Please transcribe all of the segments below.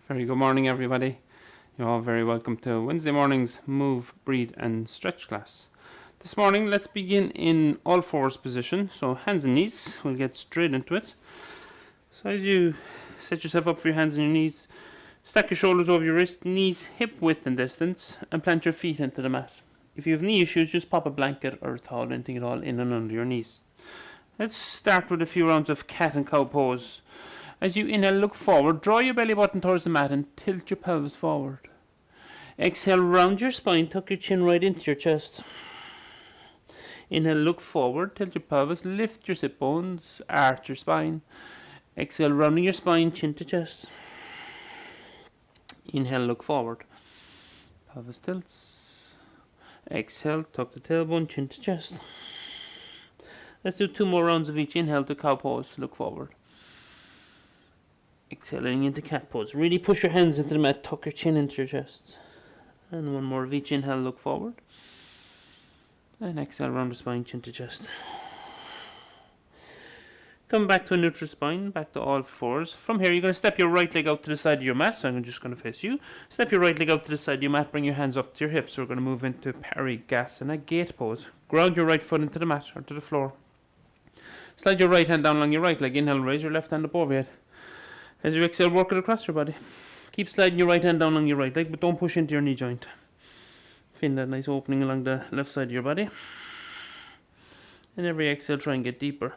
Very good morning, everybody. You're all very welcome to Wednesday morning's Move, Breathe and Stretch class. This morning, let's begin in all fours position. So hands and knees, we'll get straight into it. So as you set yourself up for your hands and your knees, stack your shoulders over your wrist, knees hip width and distance, and plant your feet into the mat. If you have knee issues, just pop a blanket or a towel, anything at all, in and under your knees. Let's start with a few rounds of cat and cow pose. As you inhale, look forward, draw your belly button towards the mat and tilt your pelvis forward. Exhale, round your spine, tuck your chin right into your chest. Inhale, look forward, tilt your pelvis, lift your sit bones, arch your spine. Exhale, rounding your spine, chin to chest. Inhale, look forward. Pelvis tilts. Exhale, tuck the tailbone, chin to chest. Let's do 2 more rounds of each. Inhale to cow pose, look forward. Exhaling into cat pose. Really push your hands into the mat, tuck your chin into your chest. And 1 more of each. Inhale, look forward. And exhale, round the spine, chin to chest. Come back to a neutral spine, back to all fours. From here, you're going to step your right leg out to the side of your mat. So I'm just going to face you. Step your right leg out to the side of your mat. Bring your hands up to your hips. We're going to move into Parigasana gate pose. Ground your right foot into the mat or to the floor. Slide your right hand down along your right leg. Inhale, raise your left hand up over your head. As you exhale, work it across your body. Keep sliding your right hand down on your right leg, but don't push into your knee joint. Feel that nice opening along the left side of your body. And every exhale, try and get deeper.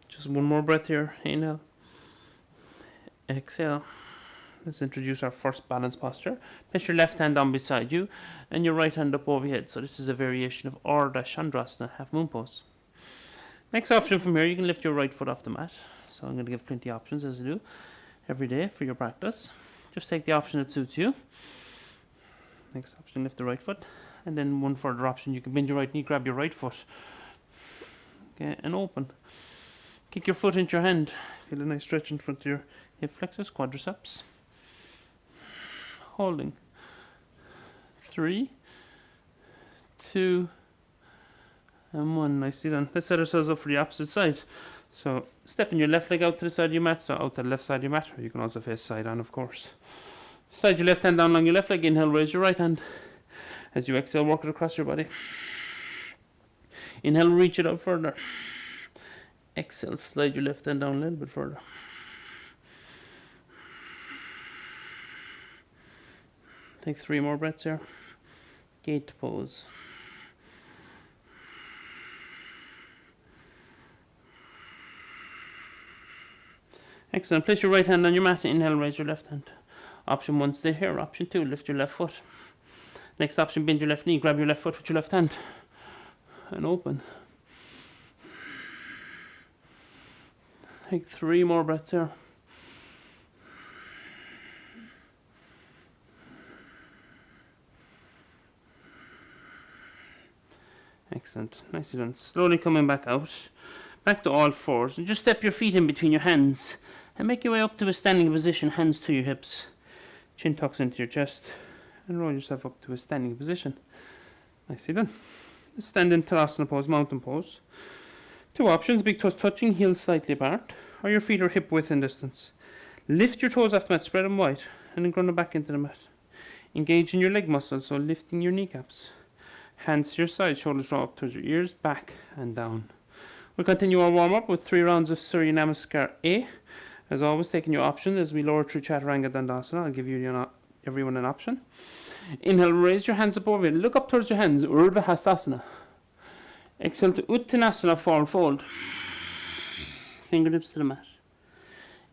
Just 1 more breath here. Inhale. Exhale. Let's introduce our first balance posture. Place your left hand down beside you and your right hand up over your head. So this is a variation of Ardha Chandrasana, half moon pose. Next option from here, you can lift your right foot off the mat. So I'm going to give plenty of options as I do every day for your practice. Just take the option that suits you. Next option, lift the right foot. And then 1 further option, you can bend your right knee, grab your right foot. Okay, and open. Kick your foot into your hand. Feel a nice stretch in front of your hip flexors, quadriceps. Holding. 3, 2, and 1. Nicely done. Let's set ourselves up for the opposite side. So stepping your left leg out to the side of your mat, so out to the left side of your mat, or you can also face side on, of course. Slide your left hand down along your left leg. Inhale, raise your right hand. As you exhale, work it across your body. Inhale, reach it up further. Exhale, slide your left hand down a little bit further. Take 3 more breaths here. Gate pose. Excellent. Place your right hand on your mat. Inhale, raise your left hand. Option 1, stay here. Option 2, lift your left foot. Next option, bend your left knee. Grab your left foot with your left hand. And open. Take 3 more breaths here. Excellent. Nicely done. Slowly coming back out. Back to all fours. And just step your feet in between your hands. And make your way up to a standing position. Hands to your hips. Chin tucks into your chest. And roll yourself up to a standing position. Nicely done. Let's stand in Tadasana pose, mountain pose. 2 options. Big toes touching, heels slightly apart. Or your feet are hip width in distance. Lift your toes off the mat, spread them wide. And then ground them back into the mat. Engage in your leg muscles, so lifting your kneecaps. Hands to your side, shoulders draw up towards your ears, back and down. We'll continue our warm-up with 3 rounds of Surya Namaskar A. As always, taking your option as we lower through Chaturanga Dandasana. I'll give you everyone an option. Inhale, raise your hands up over you. Look up towards your hands, Urdhva Hastasana. Exhale to Uttanasana, forward fold. Fingertips to the mat.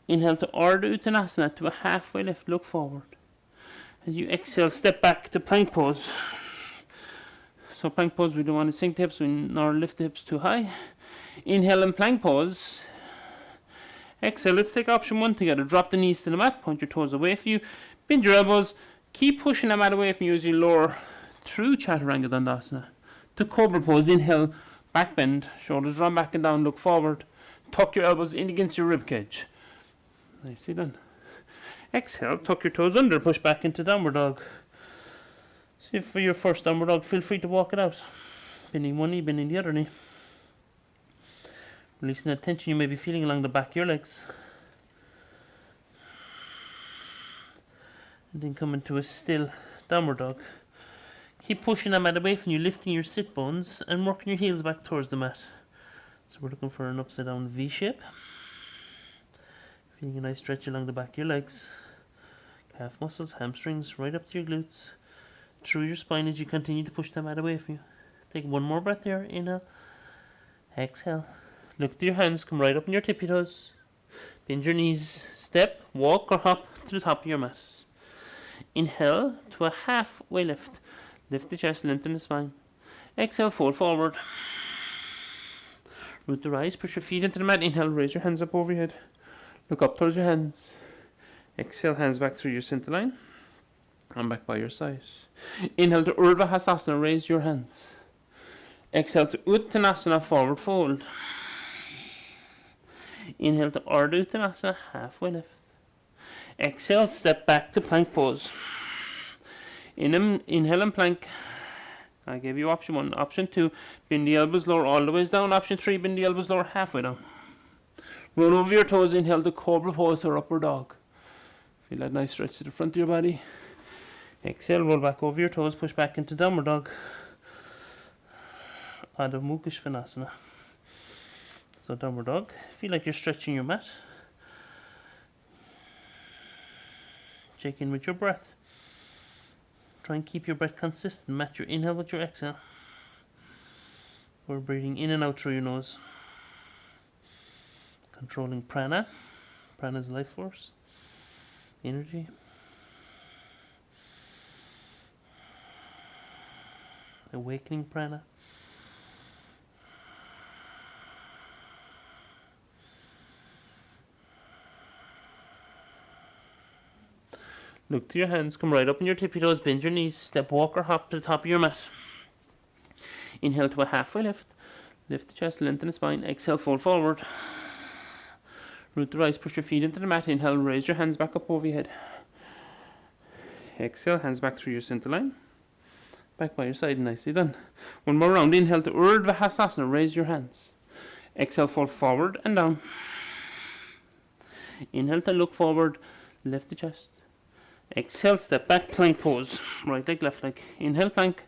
Inhale to Ardha Uttanasana, to a halfway lift, look forward. As you exhale, step back to plank pose. So plank pose, we don't want to sink the hips, nor lift the hips too high. Inhale and plank pose. Exhale, let's take option 1 together. Drop the knees to the mat, point your toes away from you. Bend your elbows, keep pushing the mat away from you as you lower through Chaturanga Dandasana. To Cobra pose, inhale, back bend, shoulders drawn back and down, look forward. Tuck your elbows in against your rib cage. Nicely done. Exhale, tuck your toes under, push back into downward dog. See, for your first downward dog, feel free to walk it out. Bending one knee, bending the other knee. Releasing that tension you may be feeling along the back of your legs. And then come into a still downward dog. Keep pushing that mat away from you, lifting your sit bones and working your heels back towards the mat. So we're looking for an upside down V shape. Feeling a nice stretch along the back of your legs. Calf muscles, hamstrings, right up to your glutes. Through your spine as you continue to push the mat away from you. Take one more breath here. Inhale. Exhale. Look to your hands, come right up on your tippy toes. Bend your knees, step, walk or hop to the top of your mat. Inhale to a halfway lift. Lift the chest, lengthen the spine. Exhale, fold forward. Root the rise, push your feet into the mat. Inhale, raise your hands up over your head. Look up towards your hands. Exhale, hands back through your center line. And back by your side. Inhale to Urdhva Hastasana, raise your hands. Exhale to Uttanasana, forward fold. Inhale to Ardha Uttanasana, halfway lift. Exhale, step back to plank pose. Inhale and plank. I gave you option 1. Option 2, bend the elbows lower all the way down. Option 3, bend the elbows lower halfway down. Roll over your toes, inhale to cobra pose or upward dog. Feel that nice stretch to the front of your body. Exhale, roll back over your toes, push back into downward dog. Adho Mukha Svanasana. So downward dog. Feel like you're stretching your mat. Check in with your breath. Try and keep your breath consistent. Match your inhale with your exhale. We're breathing in and out through your nose. Controlling prana. Prana is life force. Energy. Awakening prana. Look to your hands, come right up on your tippy toes, bend your knees, step, walk or hop to the top of your mat. Inhale to a halfway lift. Lift the chest, lengthen the spine. Exhale, fold forward. Root the rise, push your feet into the mat. Inhale, raise your hands back up over your head. Exhale, hands back through your center line. Back by your side, nicely done. One more round. Inhale to Urdhva Hastasana, raise your hands. Exhale, fold forward and down. Inhale to look forward, lift the chest. Exhale, step back, plank pose. Right leg, left leg. Inhale, plank.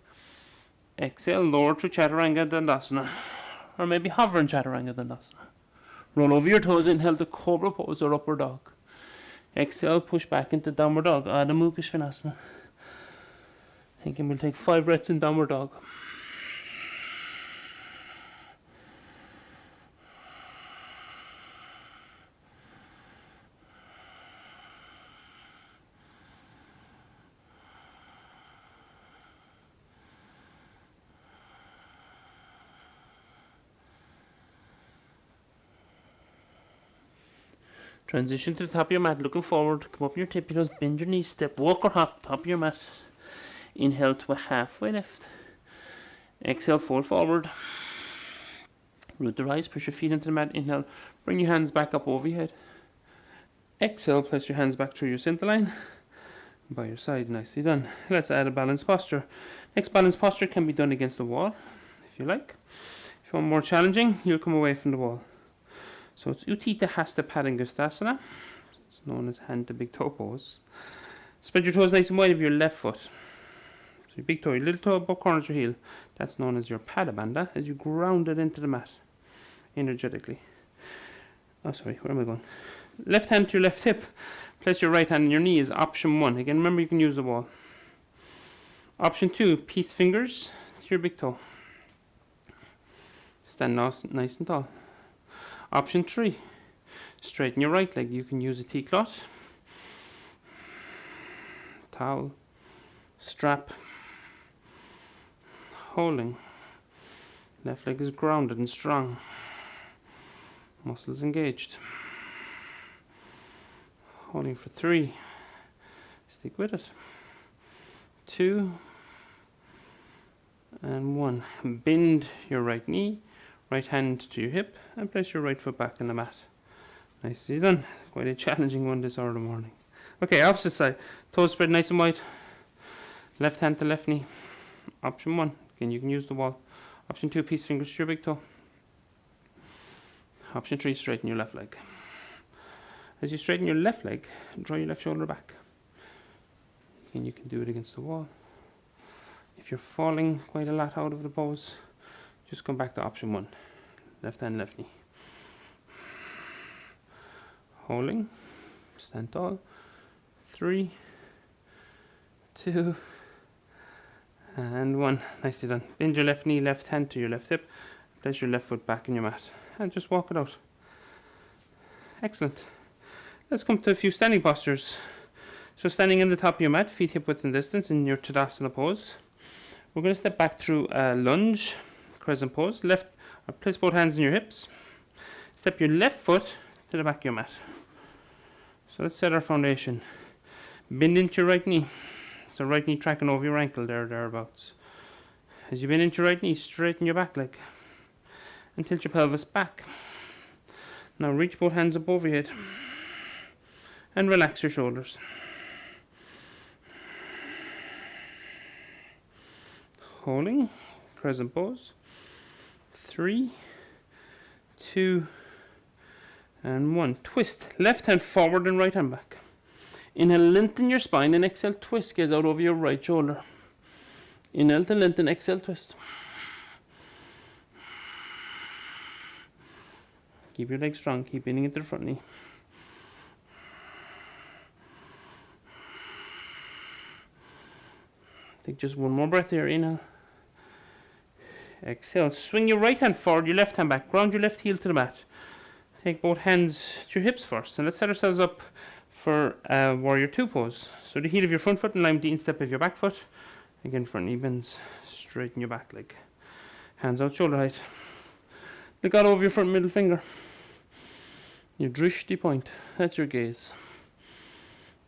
Exhale, lower to Chaturanga Dandasana. Or maybe hover in Chaturanga Dandasana. Roll over your toes, inhale to cobra pose or upward dog. Exhale, push back into downward dog. Adho Mukha Svanasana. Again, we'll take 5 breaths in downward dog. Transition to the top of your mat, looking forward. Come up your tippy toes, bend your knees, step, walk or hop, top of your mat. Inhale to a halfway lift. Exhale, fold forward. Root the rise, push your feet into the mat. Inhale, bring your hands back up over your head. Exhale, place your hands back through your center line. By your side, nicely done. Let's add a balanced posture. Next balanced posture can be done against the wall, if you like. If you want more challenging, you'll come away from the wall. So it's Utthita Hasta Padangusthasana. It's known as hand to big toe pose. Spread your toes nice and wide of your left foot. So your big toe, your little toe above corner of your heel. That's known as your Padabandha as you ground it into the mat energetically. Oh, sorry, where am I going? Left hand to your left hip. Place your right hand on your knee is option 1. Again, remember you can use the wall. Option 2, peace fingers to your big toe. Stand nice and tall. Option 3, straighten your right leg. You can use a tea cloth, towel, strap, holding. Left leg is grounded and strong. Muscles engaged. Holding for 3. Stick with it. 2 and 1. Bend your right knee. Right hand to your hip and place your right foot back on the mat. Nicely done. Quite a challenging one this hour of the morning. Okay, opposite side. Toes spread nice and wide. Left hand to left knee. Option 1. Again, you can use the wall. Option 2, peace fingers to your big toe. Option 3, straighten your left leg. As you straighten your left leg, draw your left shoulder back. And you can do it against the wall. If you're falling quite a lot out of the pose, just come back to option 1. Left hand, left knee. Holding. Stand tall. 3, 2, and 1. Nicely done. Bend your left knee, left hand to your left hip. Place your left foot back in your mat. And just walk it out. Excellent. Let's come to a few standing postures. So standing in the top of your mat, feet hip width and distance in your Tadasana pose. We're going to step back through a lunge, crescent pose. Place both hands in your hips. Step your left foot to the back of your mat. So let's set our foundation. Bend into your right knee. So right knee tracking over your ankle thereabouts. As you bend into your right knee, straighten your back leg. And tilt your pelvis back. Now reach both hands up over your head. And relax your shoulders. Holding, crescent pose. 3, 2, and 1. Twist. Left hand forward and right hand back. Inhale, lengthen your spine, and exhale, twist. Gaze out over your right shoulder. Inhale to lengthen, exhale, twist. Keep your legs strong. Keep bending into the front knee. Take just one more breath here. Inhale. Exhale. Swing your right hand forward, your left hand back. Ground your left heel to the mat. Take both hands to your hips first. And let's set ourselves up for Warrior 2 pose. So the heel of your front foot in line with the instep of your back foot. Again, front knee bends. Straighten your back leg. Hands out shoulder height. Look out over your front middle finger. Your drishti point. That's your gaze.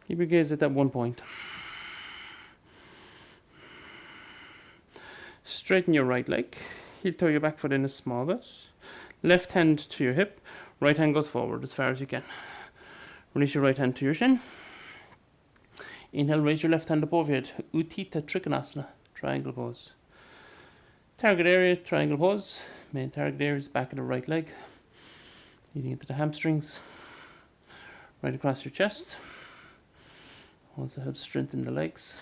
Keep your gaze at that one point. Straighten your right leg. Heel toe your back foot in a small bit. Left hand to your hip. Right hand goes forward as far as you can. Release your right hand to your shin. Inhale, raise your left hand up over your head. Utthita Trikonasana. Triangle pose. Target area, triangle pose. Main target area is back of the right leg. Leading into the hamstrings. Right across your chest. Also helps strengthen the legs.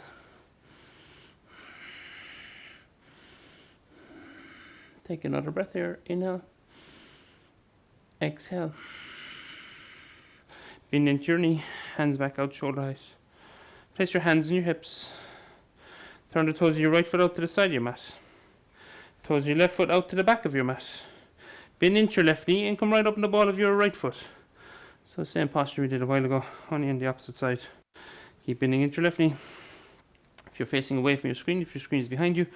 Take another breath here. Inhale. Exhale. Bend into your knee. Hands back out, shoulder height. Place your hands on your hips. Turn the toes of your right foot out to the side of your mat. Toes of your left foot out to the back of your mat. Bend into your left knee and come right up in the ball of your right foot. So same posture we did a while ago, only on the opposite side. Keep bending into your left knee. If you're facing away from your screen, if your screen is behind you,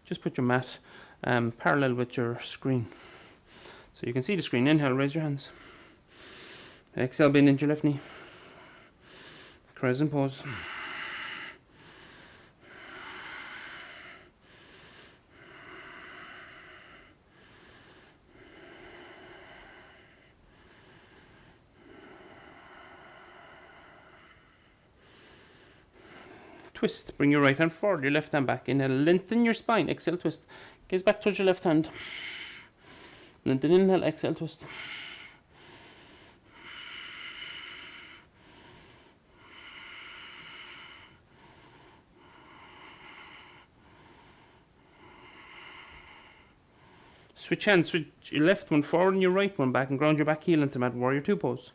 just put your mat parallel with your screen. So you can see the screen. Inhale, raise your hands. Exhale, bend into your left knee. Crescent pose. Twist. Bring your right hand forward, your left hand back. Inhale, lengthen your spine. Exhale, twist. Gaze back towards your left hand. Lengthen, inhale, exhale, twist. Switch hands, switch your left one forward and your right one back, and ground your back heel into mat. Warrior 2 pose.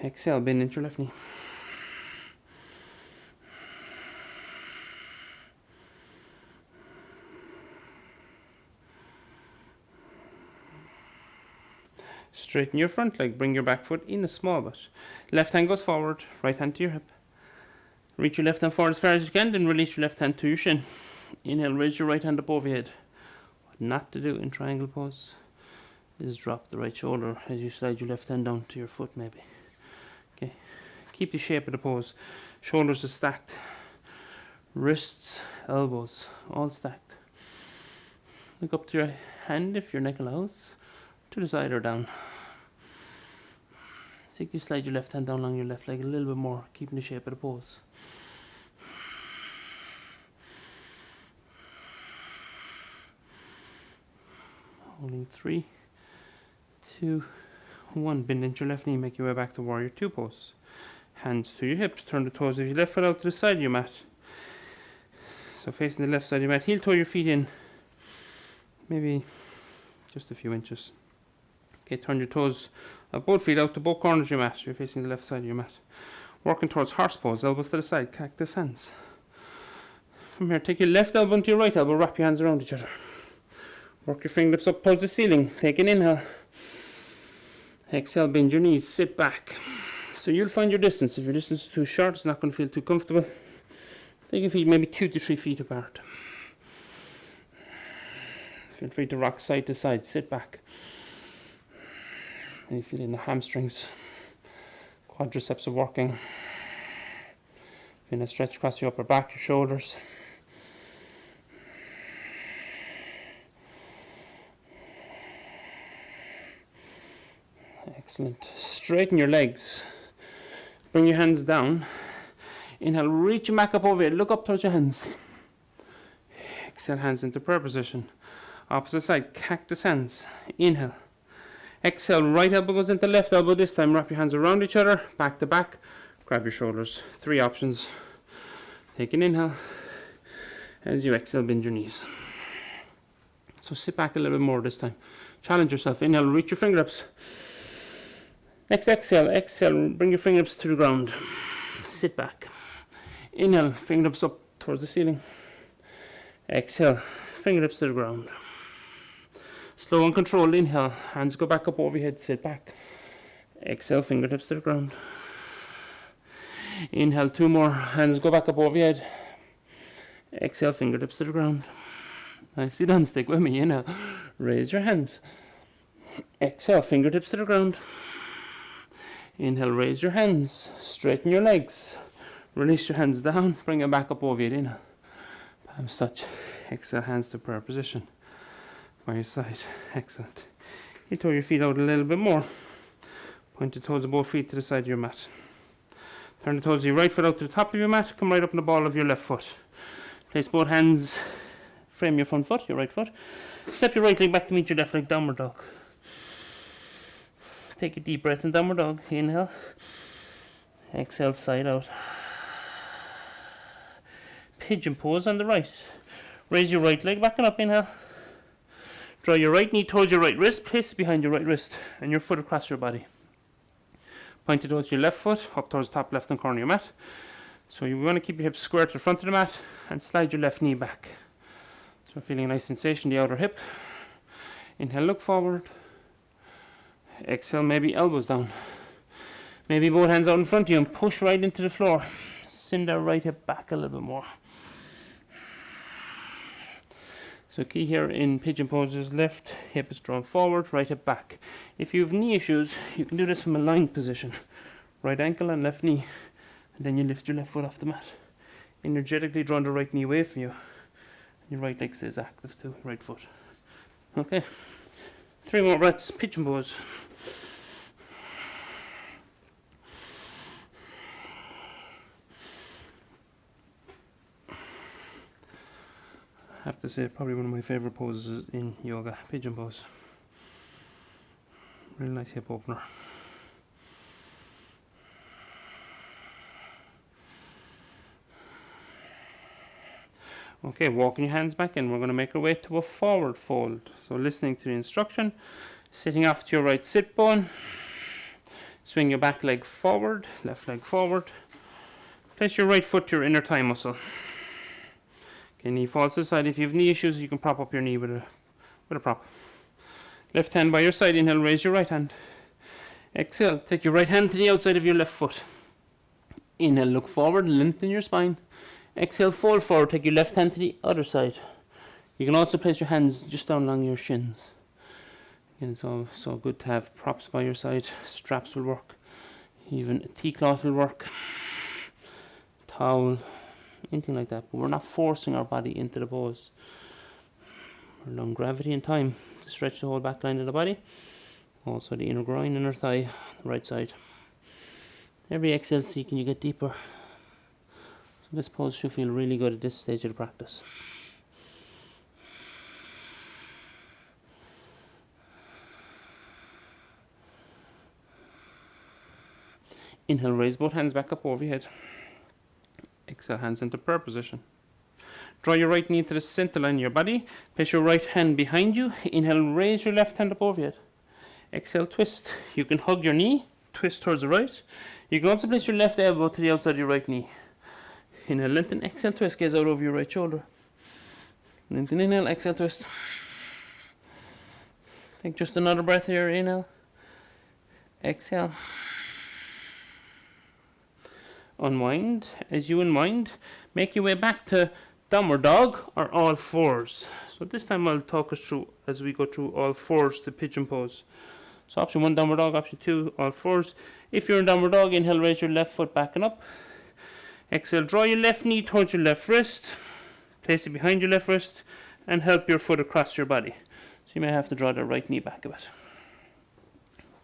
Exhale, bend into your left knee. Straighten your front leg, bring your back foot in a small bit. Left hand goes forward, right hand to your hip. Reach your left hand forward as far as you can, then release your left hand to your shin. Inhale, raise your right hand up over your head. What not to do in triangle pose is drop the right shoulder as you slide your left hand down to your foot maybe. Okay, keep the shape of the pose. Shoulders are stacked. Wrists, elbows, all stacked. Look up to your hand if your neck allows. To the side or down. So you slide your left hand down along your left leg a little bit more, keeping the shape of the pose. Holding 3, 2, 1. Bend into your left knee, make your way back to warrior 2 pose. Hands to your hips, turn the toes of your left foot out to the side of your mat. So facing the left side of your mat, heel toe your feet in, maybe just a few inches. Okay, turn your toes of both feet out to both corners of your mat. You're facing the left side of your mat. Working towards horse pose, elbows to the side, cactus hands. From here, take your left elbow into your right elbow, wrap your hands around each other. Work your fingertips up towards the ceiling. Take an inhale. Exhale, bend your knees, sit back. So you'll find your distance. If your distance is too short, it's not going to feel too comfortable. Take your feet maybe 2 to 3 feet apart. Feel free to rock side to side, sit back. And you feel in the hamstrings, quadriceps are working. Feel a stretch across your upper back, your shoulders. Excellent. Straighten your legs. Bring your hands down. Inhale, reach back up over here. Look up towards your hands. Exhale, hands into prayer position. Opposite side, cactus hands. Inhale. Exhale, right elbow goes into left elbow. This time, wrap your hands around each other, back to back. Grab your shoulders. 3 options. Take an inhale. As you exhale, bend your knees. So sit back a little bit more this time. Challenge yourself. Inhale, reach your fingertips. Next exhale, exhale, bring your fingertips to the ground. Sit back. Inhale, fingertips up towards the ceiling. Exhale, fingertips to the ground. Slow and controlled inhale, hands go back up over your head, sit back. Exhale, fingertips to the ground. Inhale, 2 more, hands go back up over your head. Exhale, fingertips to the ground. Nicely done, stick with me. Inhale, raise your hands. Exhale, fingertips to the ground. Inhale, raise your hands, straighten your legs. Release your hands down, bring them back up over your head. Inhale, palms touch. Exhale, hands to prayer position. By your side, excellent. You toe your feet out a little bit more. Point the toes of both feet to the side of your mat. Turn the toes of your right foot out to the top of your mat. Come right up in the ball of your left foot. Place both hands, frame your front foot, your right foot. Step your right leg back to meet your left leg, downward dog. Take a deep breath in downward dog. Inhale. Exhale, side out. Pigeon pose on the right. Raise your right leg back and up. Inhale. Draw your right knee towards your right wrist. Place it behind your right wrist and your foot across your body. Point it towards your left foot, up towards the top left hand corner of your mat. So you want to keep your hips square to the front of the mat and slide your left knee back. So feeling a nice sensation in the outer hip. Inhale, look forward. Exhale, maybe elbows down. Maybe both hands out in front of you and push right into the floor. Send that right hip back a little bit more. So key here in pigeon pose is left hip is drawn forward, right hip back. If you have knee issues, you can do this from a lying position. Right ankle and left knee. And then you lift your left foot off the mat. Energetically drawing the right knee away from you. And your right leg stays active too, right foot. Okay. 3 more breaths, pigeon pose. I have to say, probably one of my favorite poses in yoga, pigeon pose. Really nice hip opener. Okay, walking your hands back in. We're going to make our way to a forward fold. So listening to the instruction, sitting off to your right sit bone. Swing your back leg forward, left leg forward. Place your right foot to your inner thigh muscle. Okay, knee falls to the side. If you have knee issues, you can prop up your knee with a prop. Left hand by your side. Inhale, raise your right hand. Exhale, take your right hand to the outside of your left foot. Inhale, look forward, lengthen your spine. Exhale, fold forward, take your left hand to the other side. You can also place your hands just down along your shins. Again, it's so good to have props by your side. Straps will work. Even a tea cloth will work. Towel, anything like that. But we're not forcing our body into the pose. We're allowing gravity and time to stretch the whole back line of the body. Also the inner groin, inner thigh, the right side. Every exhale, see can you get deeper. So this pose should feel really good at this stage of the practice. Inhale, raise both hands back up over your head. Exhale, hands into prayer position. Draw your right knee to the center line of your body. Place your right hand behind you. Inhale, raise your left hand up over your head. Exhale, twist. You can hug your knee, twist towards the right. You can also place your left elbow to the outside of your right knee. Inhale, lengthen. Exhale, twist. Gaze out over your right shoulder. Lengthen, inhale. Exhale, twist. Take just another breath here. Inhale. Exhale. Unwind. As you unwind, make your way back to downward dog or all fours. So this time I'll talk us through as we go through all fours to pigeon pose. So option 1, downward dog. Option 2, all fours. If you're in downward dog, inhale, raise your left foot back and up. Exhale, draw your left knee towards your left wrist. Place it behind your left wrist and help your foot across your body. So you may have to draw the right knee back a bit.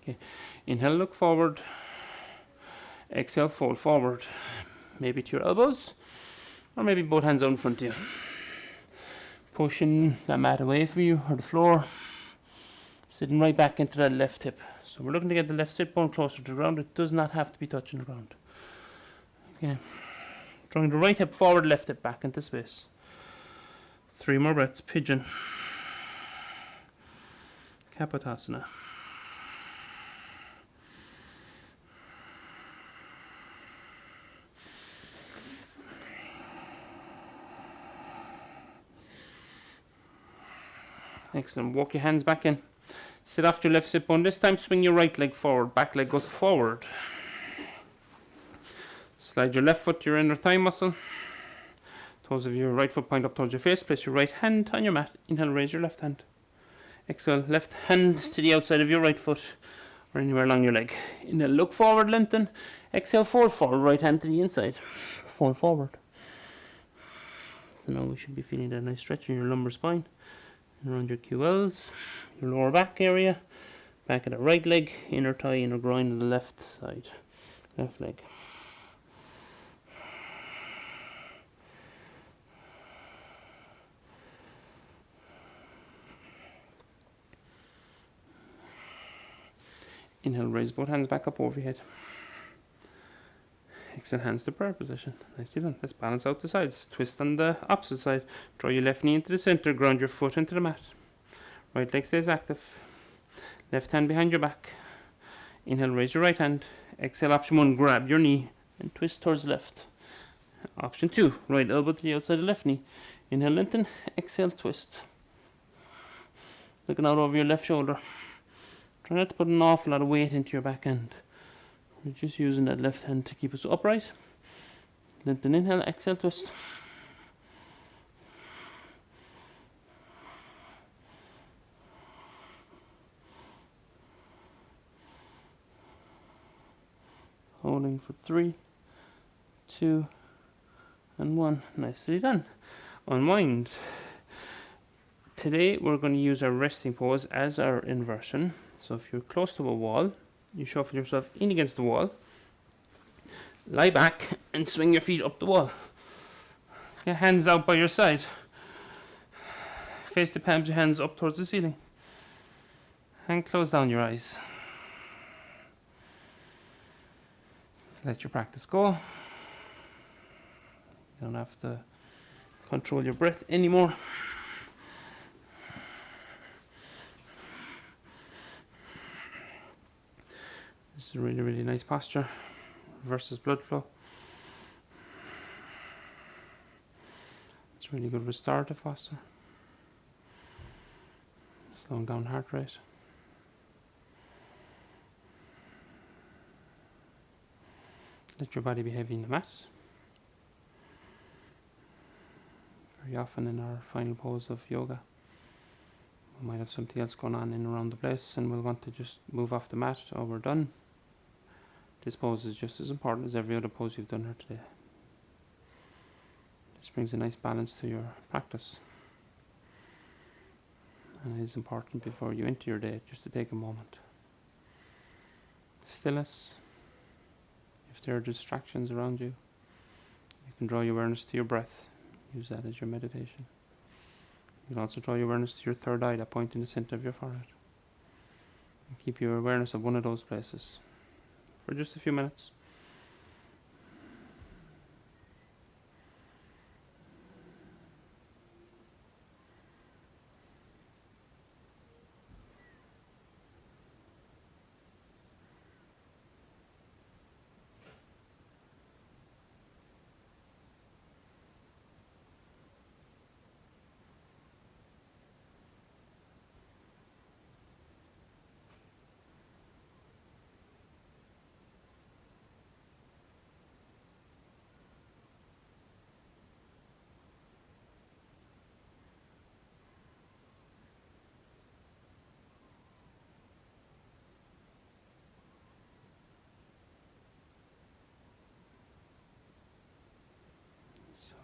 Okay. Inhale, look forward. Exhale, fold forward. Maybe to your elbows, or maybe both hands out in front of you. Pushing that mat away from you, or the floor. Sitting right back into that left hip. So we're looking to get the left sit bone closer to the ground. It does not have to be touching the ground. Okay. Drawing the right hip forward, left hip back into space. 3 more breaths. Pigeon. Kapotasana. Excellent. Walk your hands back in. Sit off your left sit bone. This time swing your right leg forward. Back leg goes forward. Slide your left foot to your inner thigh muscle. Toes of your right foot point up towards your face. Place your right hand on your mat. Inhale, raise your left hand. Exhale, left hand to the outside of your right foot or anywhere along your leg. Inhale, look forward, lengthen. Exhale, fold forward. Right hand to the inside. Fold forward. So now we should be feeling that nice stretch in your lumbar spine. Around your QLs, your lower back area, back of the right leg, inner thigh, inner groin on the left side, left leg. Inhale, raise both hands back up over your head. Exhale, hands to prayer position. Nicely done. Let's balance out the sides. Twist on the opposite side. Draw your left knee into the center. Ground your foot into the mat. Right leg stays active. Left hand behind your back. Inhale, raise your right hand. Exhale, option 1, grab your knee and twist towards the left. Option 2, right elbow to the outside of the left knee. Inhale, lengthen. Exhale, twist. Looking out over your left shoulder. Try not to put an awful lot of weight into your back end. We're just using that left hand to keep us upright. Lengthen, inhale, exhale, twist. Holding for 3, 2, and 1. Nicely done. Unwind. Today we're going to use our resting pose as our inversion. So if you're close to a wall, you shuffle yourself in against the wall, lie back and swing your feet up the wall. Your hands out by your side. Face the palms of your hands up towards the ceiling. And close down your eyes. Let your practice go. You don't have to control your breath anymore. This is a really, really nice posture. Reverses blood flow. It's a really good restorative posture. Slowing down heart rate. Let your body be heavy in the mat. Very often in our final pose of yoga, we might have something else going on in around the place and we'll want to just move off the mat or we're done. This pose is just as important as every other pose you've done here today. This brings a nice balance to your practice. And it is important before you enter your day just to take a moment. Stillness. If there are distractions around you, you can draw your awareness to your breath. Use that as your meditation. You can also draw your awareness to your third eye, that point in the center of your forehead. And keep your awareness of one of those places for just a few minutes.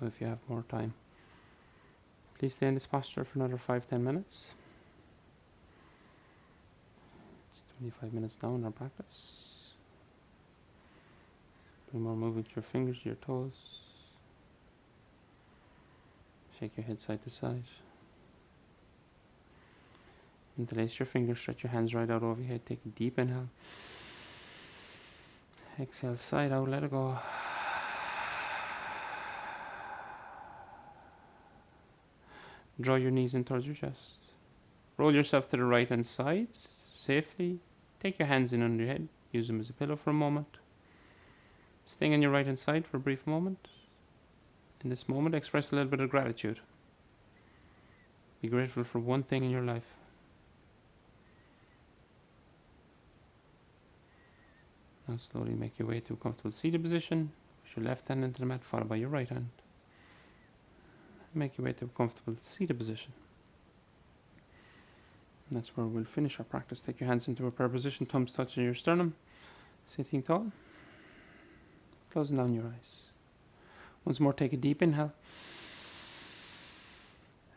if you have more time. Please stay in this posture for another 5-10 minutes. It's 25 minutes now in our practice. Bring more movement to your fingers, to your toes. Shake your head side to side. Interlace your fingers, stretch your hands right out over your head. Take a deep inhale. Exhale, side out, let it go. Draw your knees in towards your chest. Roll yourself to the right hand side safely. Take your hands in under your head. Use them as a pillow for a moment. Staying on your right hand side for a brief moment. In this moment, express a little bit of gratitude. Be grateful for one thing in your life. Now slowly make your way to a comfortable seated position. Push your left hand into the mat, followed by your right hand. Make your way to a comfortable seated position. And that's where we'll finish our practice. Take your hands into a prayer position, thumbs touching your sternum. Sitting tall. Closing down your eyes. Once more, take a deep inhale.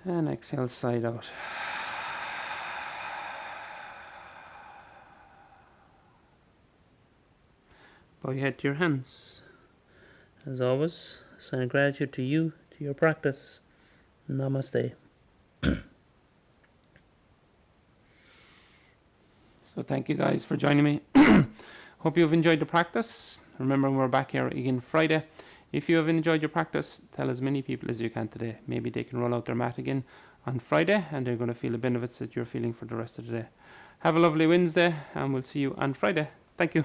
And exhale, side out. Bow your head to your hands. As always, a sign of gratitude to you, to your practice. Namaste. So thank you guys for joining me. Hope you've enjoyed the practice. Remember, we're back here again Friday. If you have enjoyed your practice, tell as many people as you can today. Maybe they can roll out their mat again on Friday and they're going to feel the benefits that you're feeling for the rest of the day. Have a lovely Wednesday and we'll see you on Friday. Thank you.